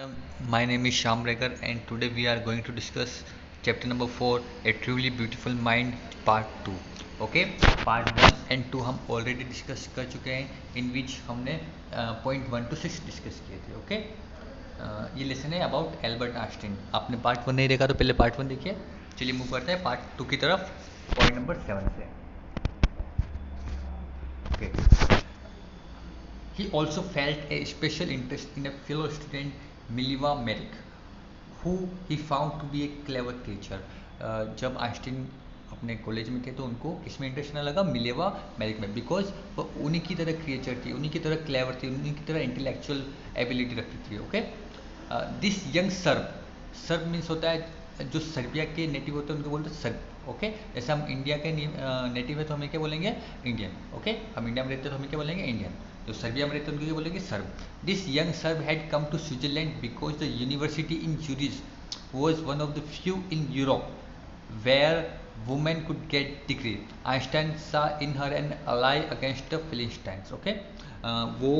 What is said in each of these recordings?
My name is Shyam Regar, and today we are going to discuss chapter number 4, A Truly Beautiful Mind, part 2. Okay, part 1 and 2 हम already discuss कर चुके हैं, in which हमने point 1 to 6 discuss किए थे. Okay, ये lesson है about Albert Einstein. आपने part 1 नहीं देखा तो पहले part 1 देखिए. चलिए मूव करते हैं part 2 की तरफ, point number 7 से. Okay. He also felt a special interest in a fellow student, Mileva Merrick, who he found to be a clever creature. जब आइंस्टीन अपने कॉलेज में थे तो उनको किसमें इंटरेस्ट ना लगा, मिलेवा मेरिक में, बिकॉज वो उन्हीं की तरह क्रिएचर थी, उन्हीं की तरह क्लेवर थी, उन्हीं की तरह इंटेलेक्चुअल एबिलिटी रखती थी. Okay, this young SERB means होता है जो सर्बिया के नेटिव होते हैं उनको बोलते हैं सर्ब. ओके, जैसे हम इंडिया के नेटिव है तो हमें क्या बोलेंगे, इंडियन. ओके, हम इंडिया में रहते हैं तो हमें क्या बोलेंगे, इंडियन. जो सर्बिया में रहते हैं उनको क्या बोलेंगे, Serb. This young Serb had come to Switzerland because the university in Zurich was one of the few in Europe where women could get degree. Einstein saw in her an ally against the Philistines. Okay, वो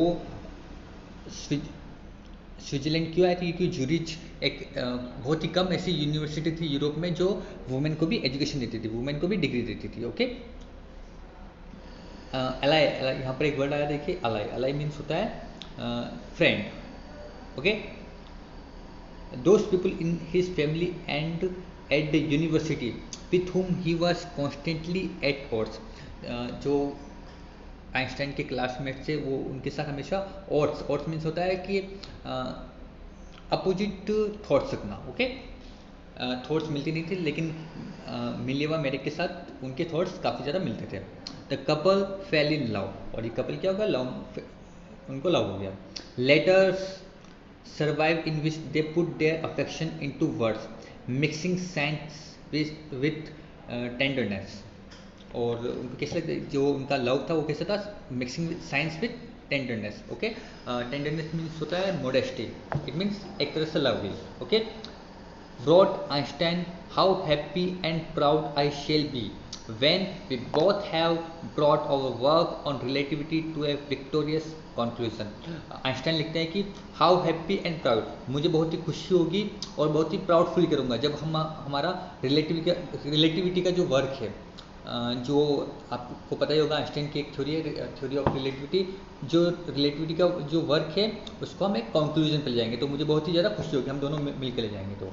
Switzerland क्यों आई थी, क्योंकि Zurich एक बहुत ही कम ऐसी university थी Europe में जो वुमेन को भी एजुकेशन देती थी, वुमेन को भी डिग्री देती थी. ओके, अलाई, यहाँ पर एक वर्ड आया देखिए, अलाई. अलाई मीन्स होता है friend. Okay, those people in his family and at the university with whom he was constantly at odds. जो आइंस्टाइन के क्लासमेट से वो उनके साथ हमेशा ऑड्स मीन्स होता है कि अपोजिट थॉट्स रखना. ओके, थॉट्स मिलती नहीं थी, लेकिन मिलेवा मेरिक के साथ उनके थॉट्स काफ़ी ज़्यादा मिलते थे. The couple fail in love, और ये कपल क्या होगा, लव, उनको लव हो गया. Letters survive in which they put their affection into words, mixing science with tenderness. और उनको कैसे, जो उनका लव था वो कैसे था, mixing science with tenderness. Okay, tenderness means होता है मोडेस्टी, इट मीन्स एक तरह से लव भी. Okay, wrote Einstein, how happy and proud I shall be when we both have brought our work on relativity to a victorious conclusion. Einstein लिखते हैं कि how happy and proud, मुझे बहुत ही खुशी होगी और बहुत ही प्राउड फील करूँगा जब हम हमारा रिलेटिविटी का जो वर्क है, जो आपको पता ही होगा आइंस्टाइन की एक थ्योरी है, थ्योरी ऑफ रिलेटिविटी. जो रिलेटिविटी का जो वर्क है उसको हम एक कंक्लूजन पर ले जाएंगे, तो मुझे बहुत ही ज़्यादा खुशी होगी, हम दोनों मिल के ले जाएंगे. तो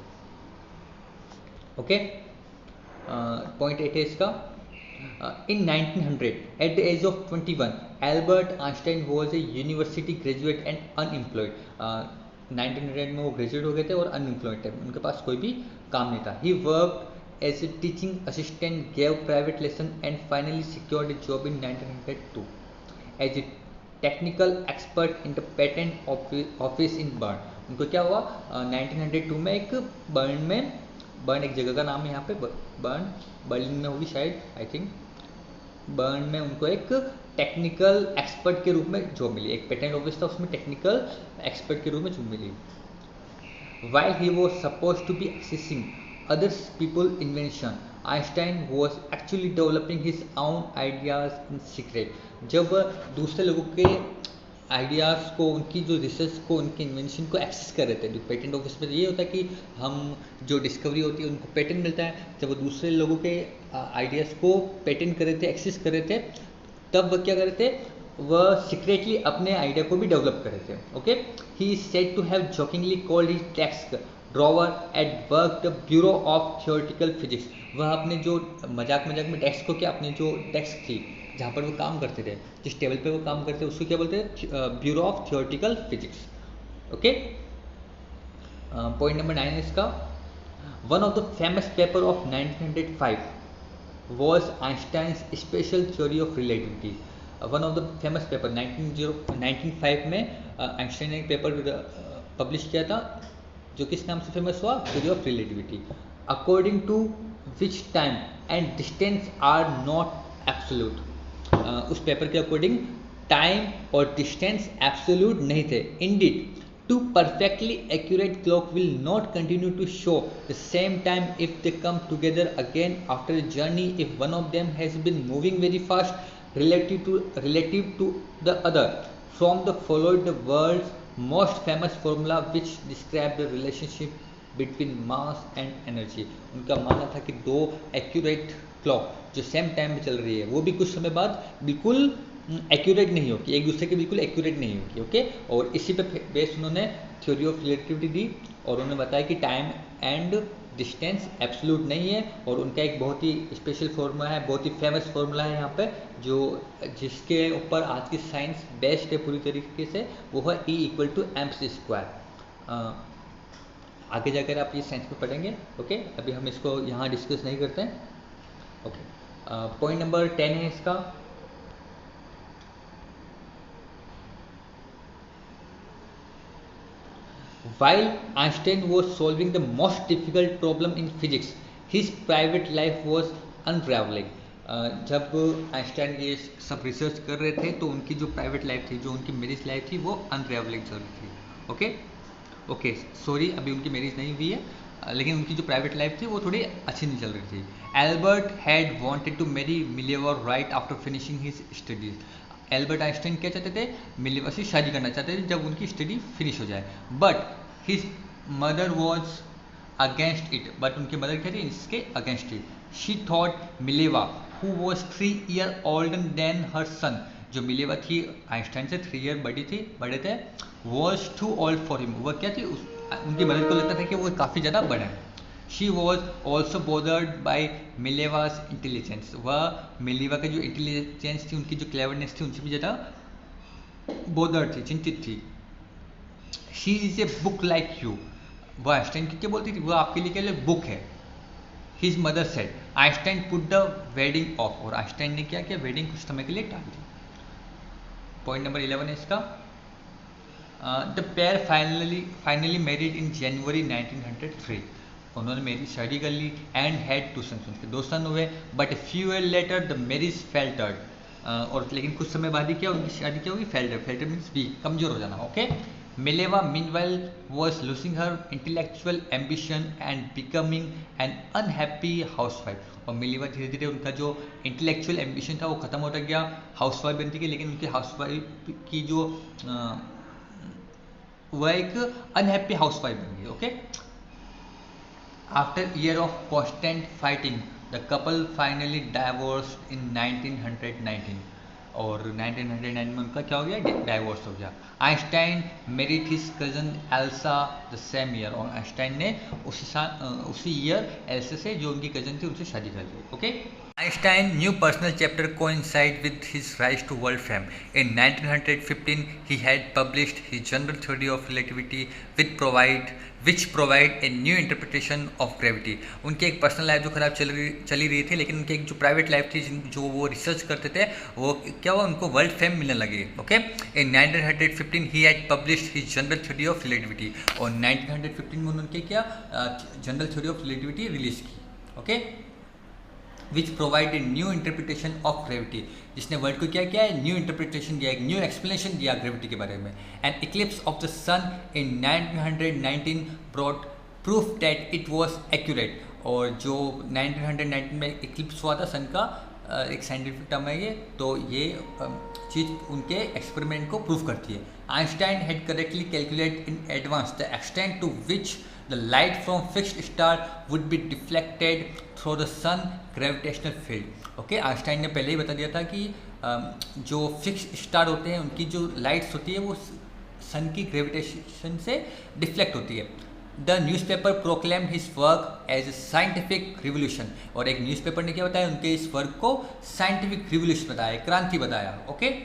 ओके, पॉइंट 8 है इसका. In 1900, at the age of 21, Albert Einstein was a university graduate and unemployed. 1900 में वो ग्रेजुएट हो गए थे और अनएम्प्लॉयड थे, उनके पास कोई भी काम नहीं था. He worked as a teaching assistant, gave private lesson and finally secured a job in 1902 as a technical expert in the patent office in Bern. उनको क्या हुआ, 1902 में एक बर्न एक जगह का नाम है यहाँ पे, बर्लिन में होगी शायद, आई थिंक. बर्न में उनको एक टेक्निकल एक्सपर्ट के रूप में जॉब मिली, एक पेटेंट ऑफिस था उसमें टेक्निकल एक्सपर्ट के रूप में जॉब मिली. While he was supposed to be accessing other people's invention, Einstein was actually developing his own ideas in secret. जब दूसरे लोगों के आइडियाज़ को, उनकी जो रिसर्च को, उनके इन्वेंशन को एक्सेस कर रहे थे, जो पेटेंट ऑफिस में ये होता है कि हम जो डिस्कवरी होती है उनको पेटेंट मिलता है, जब वो दूसरे लोगों के आइडियाज़ को पेटेंट कर रहे थे, एक्सेस कर रहे थे, तब वह क्या कर रहे थे, वह सीक्रेटली अपने आइडिया को भी डेवलप कर रहे थे. Okay, he is said to have jokingly called his desk drawer at work the bureau of theoretical physics. वह अपने जो मजाक में डेस्क को, क्या अपनी जो डेस्क थी जहाँ पर वो काम करते थे, जिस टेबल पे वो काम करते थे, उसको क्या बोलते थे, bureau of theoretical physics. Okay, point number 9 है इसका. One of the famous paper of 1905 was Einstein's special theory of relativity. One of the famous paper 1905 में आइंस्टाइन ने एक पेपर पब्लिश किया था जो किस नाम से फेमस हुआ, theory of relativity. According to which time and distance are not absolute. उस पेपर के अकॉर्डिंग टाइम और डिस्टेंस एब्सोल्यूट नहीं थे. Indeed, two perfectly accurate clock will not continue to show the same time if they come together again after a journey if one of them has been moving very fast relative to the other. From the followed the words most famous formula which describe the relationship between mass and energy. उनका मानना था कि दो accurate clock जो same time में चल रही है वो भी कुछ समय बाद बिल्कुल एक्यूरेट नहीं होगी, एक दूसरे के बिल्कुल एक्यूरेट नहीं होगी। ओके, और इसी पे बेस उन्होंने थ्योरी ऑफ रिलेटिविटी दी और उन्होंने बताया कि टाइम एंड डिस्टेंस एब्सोल्यूट नहीं है। और उनका एक बहुत ही स्पेशल फार्मूला है, बहुत ही फेमस फार्मूला है यहाँ पे, जो जिसके ऊपर आज की साइंस बेस्ड है पूरी तरीके से, वो है E=mc²। आगे जाकर आप ये साइंस में पढ़ेंगे। ओके, अभी हम इसको यहाँ डिस्कस नहीं करते हैं। ओके, पॉइंट नंबर 10 है इसका, while Einstein was solving the most difficult problem in physics, his private life was unraveling। जब आइंस्टाइन ये सब रिसर्च कर रहे थे तो उनकी जो प्राइवेट लाइफ थी, जो उनकी मैरिज लाइफ थी, वो अनरेवलिंग चल रही थी। ओके ओके, सॉरी, अभी उनकी मैरिज नहीं हुई है, लेकिन उनकी जो प्राइवेट लाइफ थी वो थोड़ी अच्छी नहीं चल रही थी। Albert had wanted to marry Mileva right after finishing his studies. Albert Einstein क्या चाहते थे? मिलेवा से शादी करना चाहते थे जब उनकी स्टडी फिनिश हो जाए। But his mother was against it, but उनकी मदर क्या थी? इसके against it. She thought Mileva who was 3 year older than her son, जो मिलेवा थी आइंस्टाइन से 3 ईयर बड़े थे, was too old for him. वह क्या थी? उनकी मदर को लगता था कि वो काफ़ी ज़्यादा बड़ा है। She was also bothered by Mileva's intelligence. वह मिलेवा का जो इंटेलिजेंस थी, उनकी जो क्लेवरनेस थी, उनसे भी ज़्यादा बोदर्ड थी, चिंतित थी। She is a book like you. वह आइंस्टाइन की क्या बोलती थी? वह आपके लिए क्या बुक है। His mother said. Einstein put the wedding of, और आइंस्टाइन ने क्या किया? वेडिंग कुछ समय के लिए टाल दी। पॉइंट नंबर 11 है इसका, the pair finally married in January 1903। उन्होंने मेरी शादी कर ली एंड हैड 2 सन्स, उनके 2 सन हुए। But few year later the marriage faltered, और लेकिन कुछ समय बाद ही क्या उनकी शादी क्या होगी? फेल्टर मीन्स वीक, कमजोर हो जाना। Okay, Mileva meanwhile was losing her intellectual ambition and becoming an unhappy housewife. और मिलेवा धीरे धीरे उनका जो इंटेलेक्चुअल एम्बिशन था वो खत्म होता गया, हाउसवाइफ बनती गई, लेकिन उनकी हाउसवाइफ की जो वह एक अनहैप्पी हाउसवाइफ बन गई। Okay, after year of constant fighting the couple finally divorced in 1919। और 1909 में उनका क्या हो गया? डाइवोर्स हो गया। Einstein married his cousin Elsa the same year, और आइंस्टाइन ने उसी ईयर एल्सा से, जो उनकी कजन थी, उनसे शादी कर ली। Okay, Einstein new personal chapter coincide with his rise to world fame. In 1915, he had published his general theory of relativity, which provide a new interpretation of gravity. उनकी एक पर्सनल लाइफ जो खराब चली रही थी, लेकिन उनकी एक जो प्राइवेट लाइफ थी, जो वो रिसर्च करते थे, वो क्या हुआ? उनको वर्ल्ड फेम मिलने लगी। Okay, in 1915 he had published his general theory of relativity, और 1915 में उन्होंने क्या general theory of relativity release की। Okay, which provide a new interpretation of gravity, जिसने वर्ल्ड को क्या किया है? न्यू इंटरप्रिटेशन दिया, एक न्यू एक्सप्लेनेशन दिया ग्रेविटी के बारे में। And eclipse of the sun in 1919 brought proof that it was accurate. और जो 1919 में इक्लिप्स हुआ था सन का, एक साइंटिफिक टर्म है ये, तो ये चीज़ उनके एक्सपेरिमेंट को प्रूव करती है। Einstein had correctly calculate in advance the extent to which the light from fixed star would be deflected through the sun gravitational field। Okay, Einstein ने पहले ही बता दिया था कि जो फिक्स स्टार होते हैं उनकी जो लाइट्स होती है वो सन की ग्रेविटेशन से डिफ्लेक्ट होती है। The newspaper proclaimed his work as a scientific revolution, और एक न्यूज़पेपर ने क्या बताया? उनके इस वर्क को साइंटिफिक रिवोल्यूशन बताया, क्रांति बताया। Okay,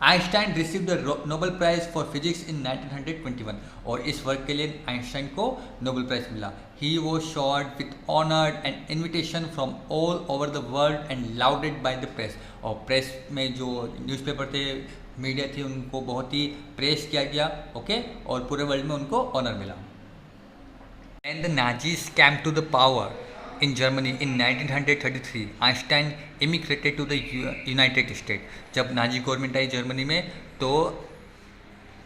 Einstein receive the Nobel prize for physics in 1921, और इस वर्क के लिए आइंस्टाइन को नोबेल प्राइज मिला। He was showered with honoured and invitation from all over the world and lauded by the press, और प्रेस में जो newspaper थे, मीडिया थी, उनको बहुत ही प्रेस किया गया। ओके, और पूरे वर्ल्ड में उनको ऑनर मिला। And the Nazis came to the power in Germany in 1933, Einstein immigrated to the United States। जब नाजी गवर्नमेंट आई जर्मनी में, तो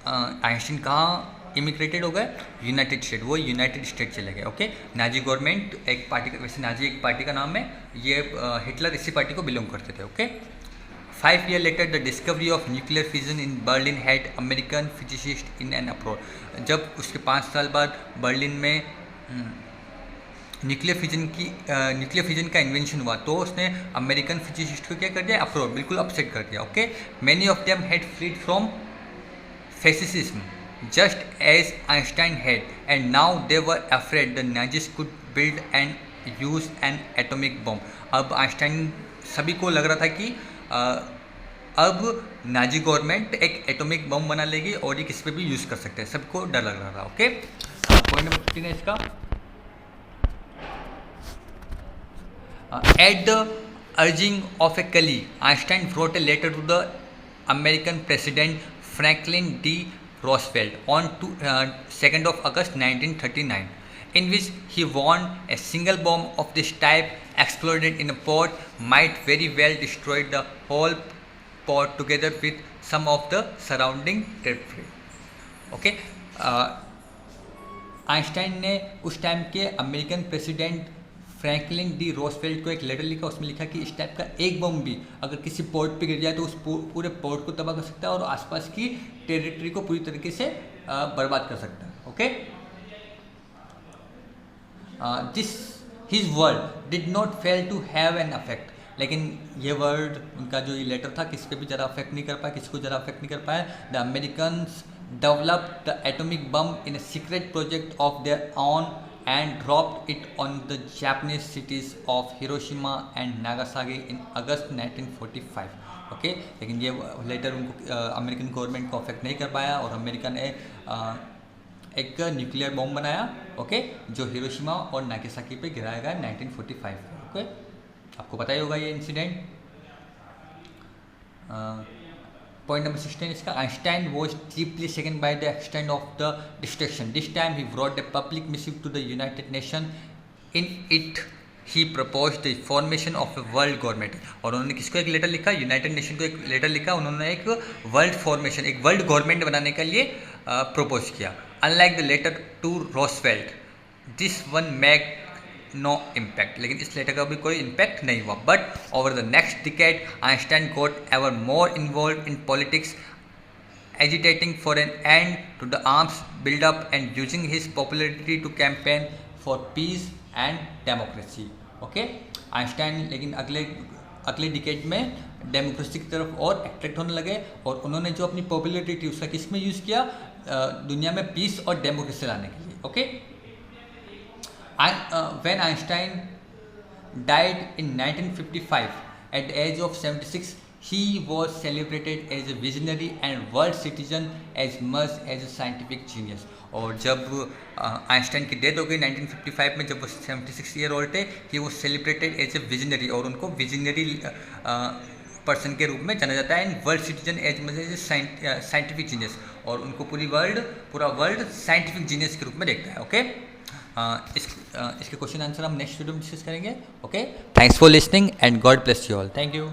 आइंस्टाइन कहाँ इमिग्रेटेड हो गए? United state. वो यूनाइटेड स्टेट चले गए। ओके, नाजी गवर्नमेंट एक पार्टी का, वैसे नाजी एक पार्टी का नाम है, ये हिटलर इसी पार्टी को बिलोंग करते थे। Okay, 5 years later, the discovery of nuclear fission in Berlin had American physicists in an uproar. जब उसके 5 साल बाद बर्लिन में न्यूक्लियर फिजन का इन्वेंशन हुआ तो उसने अमेरिकन फिजिसिस्ट को क्या कर दिया, अप्रोर, बिल्कुल अपसेट कर दिया. Okay, many of them had fled from fascism just as Einstein had, and now they were afraid the Nazis could build and use an atomic bomb. अब आइंस्टाइन सभी को लग रहा था कि अब नाजी गवर्नमेंट एक एटॉमिक बम बना लेगी और ये किसी पे भी यूज़ कर सकते हैं, सबको डर लग रहा था. ओके, पॉइंट नंबर 15 है इसका. At the urging of a colleague, Einstein wrote a letter to the American President Franklin D. Roosevelt on 2nd of August 1939, in which he warned a single bomb of this type exploded in a port might very well destroy the whole port together with some of the surrounding territory. Okay, Einstein ने उस time के American president Franklin D Roosevelt को एक letter लिखा. उसमें लिखा कि इस टाइप का एक बम भी अगर किसी पोर्ट पे गिर जाए तो उस पूरे पोर्ट को तबाह कर सकता है और आसपास की टेरिटरी को पूरी तरीके से बर्बाद कर सकता है. Okay, this his word did not fail to have an effect. लेकिन ये वर्ड, उनका जो ये लेटर था, किसी पे भी ज़रा अफेक्ट नहीं कर पाया, किसी को ज़रा अफेक्ट नहीं कर पाया. The Americans developed the atomic bomb in a secret project of their own and dropped it on the Japanese cities of Hiroshima and Nagasaki in August 1945. Okay, लेकिन ये लेटर उनको अमेरिकन गवर्नमेंट को affect नहीं कर पाया और America ने एक न्यूक्लियर बॉम्ब बनाया. ओके, जो हिरोशिमा और नागासाकी पे गिराया गया 1945. ओके, आपको पता ही होगा ये incident. Point number 16 is Einstein was deeply shaken by the extent of the destruction. This time he wrote a public missive to the United Nations. In it he proposed the formation of a world government. और उन्होंने किसको एक letter लिखा, United nation को एक letter लिखा. उन्होंने एक वर्ल्ड फॉर्मेशन, एक वर्ल्ड गवर्नमेंट बनाने के लिए प्रपोज किया. Unlike the letter to Roosevelt, this one made no impact. लेकिन इस लेटर का भी कोई इम्पैक्ट नहीं हुआ. But over the next decade Einstein got ever more involve in politics, agitating for an end to the arms build-up and using his popularity to campaign for peace and democracy. Okay, Einstein लेकिन अगले decade में democracy की तरफ और attract होने लगे और उन्होंने जो अपनी पॉपुलरिटी थी उसका किस में यूज़ किया, दुनिया में पीस और डेमोक्रेसी लाने के लिए. Okay, when Einstein died in 1955 at the age of 76, he was celebrated as a visionary and world citizen as much as a scientific genius. और जब आइंस्टाइन की डेथ हो गई 1955 में, जब वो 76 ईयर ओल्ड थे, ही वो सेलिब्रेटेड एज ए विजनरी और उनको विजनरी पर्सन के रूप में जाना जाता है. And world citizen as much as scientific genius, और उनको पूरा वर्ल्ड साइंटिफिक जीनियस के रूप में देखता है. ओके, इसके क्वेश्चन आंसर हम नेक्स्ट वीडियो में डिस्कस करेंगे. Okay, thanks for listening and God bless you all. Thank you.